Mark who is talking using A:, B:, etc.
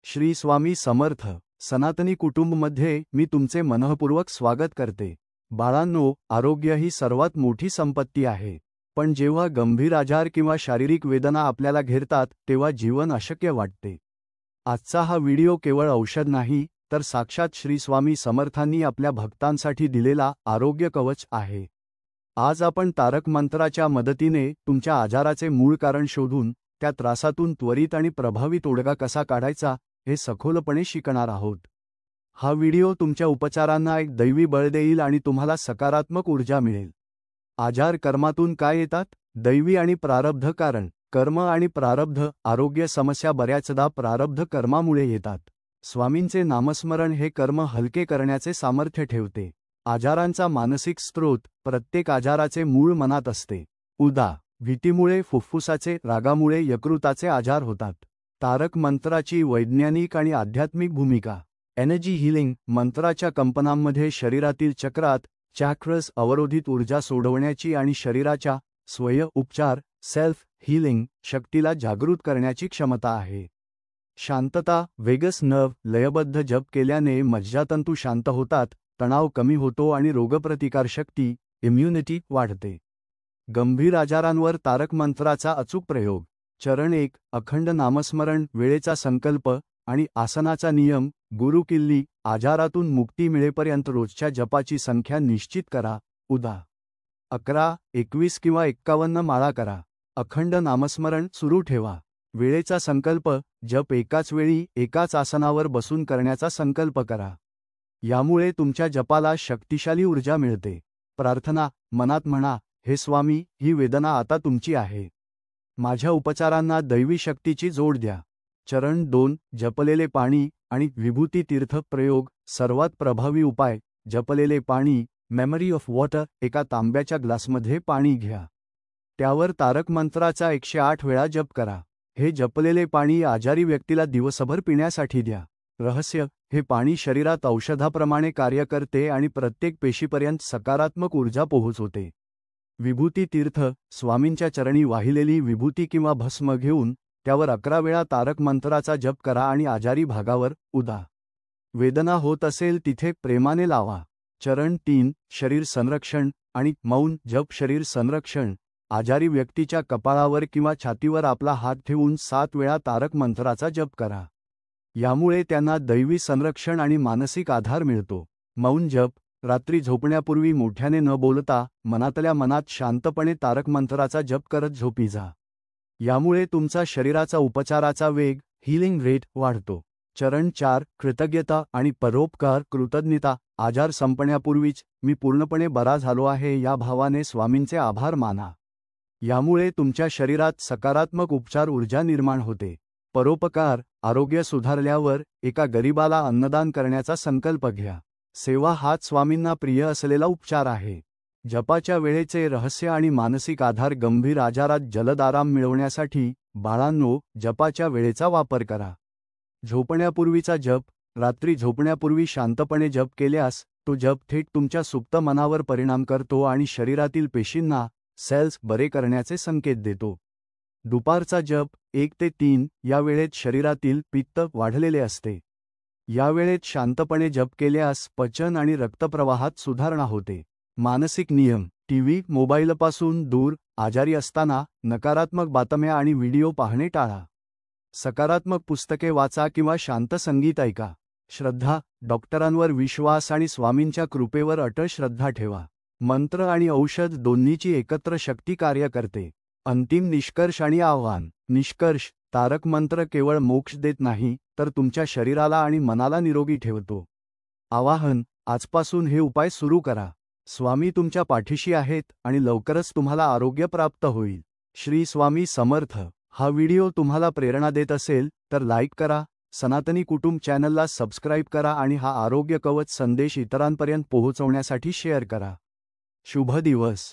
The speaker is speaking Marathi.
A: श्री स्वामी समर्थ सनातनी कुटुंबमध्ये मी तुमचे मनःपूर्वक स्वागत करते। बाळांनो, आरोग्य ही सर्वात मोठी संपत्ती आहे, पण जेव्हा गंभीर आजार किंवा शारीरिक वेदना आपल्याला घेरतात तेव्हा जीवन अशक्य वाटते। आजचा हा व्हिडिओ केवळ औषध नाही, तर साक्षात श्री स्वामी समर्थांनी आपल्या भक्तांसाठी दिलेला आरोग्य कवच आहे। आज आपण तारक मंत्राच्या मदतीने तुमच्या आजाराचे मूळ कारण शोधून त्या त्रासातून त्वरित आणि प्रभावी तोडगा कसा काढायचा हे सखोलपणे शिकणार आहोत। हा व्हिडिओ तुमच्या उपचारांना एक दैवी बळ देईल आणि तुम्हाला सकारात्मक ऊर्जा मिळेल। आजार कर्मातून काय येतात? दैवी आणि प्रारब्ध कारण। कर्म आणि प्रारब्ध। आरोग्य समस्या बऱ्याचदा प्रारब्ध कर्मामुळे येतात। स्वामींचे नामस्मरण हे कर्म हलके करण्याचे सामर्थ्य ठेवते। आजारांचा मानसिक स्रोत। प्रत्येक आजाराचे मूळ मनात असते। उदा. भीतीमुळे फुफ्फुसाचे, रागामुळे यकृताचे आजार होतात। तारक मंत्राची वैज्ञानिक आणि आध्यात्मिक भूमिका। Energy healing. मंत्राच्या कंपनांमध्ये शरीरातील चक्रात चॅक्रस अवरोधित ऊर्जा सोडवण्याची आणि शरीराच्या स्वयं उपचार सेल्फ हीलिंग शक्तीला जागृत करण्याची क्षमता आहे। शांतता। Vagus nerve. लयबद्ध जप केल्याने मज्जातंतू शांत होतात, तणाव कमी होतो आणि रोगप्रतिकारशक्ती इम्युनिटी वाढते। गंभीर आजारांवर तारक मंत्राचा अचूक प्रयोग। चरण 1. अखंड नामस्मरण। वेळेचा संकल्प आणि आसनाचा नियम। गुरुकिल्ली। आजारातून मुक्ती मिळेपर्यंत रोजच्या जपाची संख्या निश्चित करा। उदा. 11, 21 किंवा 51 माळा करा। अखंड नामस्मरण सुरू ठेवा। वेळेचा संकल्प। जप एकाच वेळी एकाच आसनावर बसून करण्याचा संकल्प करा। यामुळे तुमच्या जपाला शक्तिशाली ऊर्जा मिळते। प्रार्थना। मनात म्हणा, हे स्वामी, ही वेदना आता तुमची आहे। माझ्या उपचारांना दैवी शक्तीची जोड द्या। चरण 2. जपलेले पाणी आणि विभूती तीर्थ प्रयोग। सर्वात प्रभावी उपाय। जपलेले पाणी मेमरी ऑफ वॉटर। एका तांब्याच्या ग्लासमध्ये पाणी घ्या। त्यावर तारक मंत्राचा 108 वेळा जप करा। हे जपलेले पाणी आजारी व्यक्तीला दिवसभर पिण्यासाठी द्या। रहस्य. हे पाणी शरीरात औषधाप्रमाणे कार्य करते आणि प्रत्येक पेशीपर्यंत सकारात्मक ऊर्जा पोहोचवते। विभूती तीर्थ। स्वामींच्या चरणी वाहिलेली विभूती किंवा भस्म घेऊन त्यावर 11 वेळा तारक मंत्राचा जप करा आणि आजारी भागावर, उदा. वेदना होत असेल तिथे प्रेमाने लावा। चरण 3. शरीर संरक्षण आणि मौन जप। शरीर संरक्षण। आजारी व्यक्तीच्या कपाळावर किंवा छातीवर आपला हात ठेवून 7 वेळा तारक मंत्राचा जप करा। यामुळे त्यांना दैवी संरक्षण आणि मानसिक आधार मिळतो। मौन जप। रात्री झोपण्यापूर्वी मोठ्याने न बोलता मनातल्या मनात शांतपणे तारक मंत्राचा जप करत झोपी जा। यामुळे तुमचा शरीराचा उपचाराचा वेग हीलिंग रेट वाढतो। चरण 4. कृतज्ञता आणि परोपकार। कृतज्ञता। आजार संपण्यापूर्वीच मी पूर्णपणे बरा झालो आहे या भावाने स्वामींचे आभार माना। यामुळे तुमच्या शरीरात सकारात्मक उपचार ऊर्जा निर्माण होते। परोपकार। आरोग्य सुधारल्यावर एका गरीबाला अन्नदान करण्याचा संकल्प घ्या। सेवा हाच स्वामींना प्रिय असलेला उपचार आहे। जपाच्या वेळेचे रहस्य आणि मानसिक आधार। गंभीर आजारात जलद आराम मिळवण्यासाठी बाळांनो, जपाच्या वेळेचा वापर करा। झोपण्यापूर्वीचा जप। रात्री झोपण्यापूर्वी शांतपणे जप केल्यास तो जप थेट तुमच्या सुप्त मनावर परिणाम करतो आणि शरीरातील पेशींना सेल्स बरे करण्याचे संकेत देतो। दुपारचा जप 1 ते 3 या वेळेत शरीरातील पित्त वाढलेले असते। या वेळेत शांतपणे जप केल्यास पचन आणि रक्तप्रवाहात सुधारणा होते। मानसिक नियम। टीव्ही, मोबाईलपासून दूर। आजारी असताना नकारात्मक बातम्या आणि व्हिडिओ पाहणे टाळा। सकारात्मक पुस्तके वाचा किंवा शांत संगीत ऐका। श्रद्धा। डॉक्टरांवर विश्वास आणि स्वामींच्या कृपेवर अटळ श्रद्धा ठेवा। मंत्र आणि औषध दोन्हीची एकत्र शक्ती कार्य करते। अंतिम निष्कर्ष आणि आव्हान। निष्कर्ष. तारक मंत्र केवळ मोक्ष देत नाही, तर तुमच्या शरीराला आणि मनाला निरोगी ठेवतो। आवाहन. आजपासून हे उपाय सुरू करा। स्वामी तुमच्या पाठीशी आहेत आणि लवकरच तुम्हाला आरोग्य प्राप्त होईल। श्री स्वामी समर्थ। हा व्हिडिओ तुम्हाला प्रेरणा देत असेल तर लाईक करा, सनातनी कुटुंब चॅनलला सबस्क्राईब करा आणि हा आरोग्य कवच संदेश इतरांपर्यंत पोहोचवण्यासाठी शेअर करा। शुभ दिवस।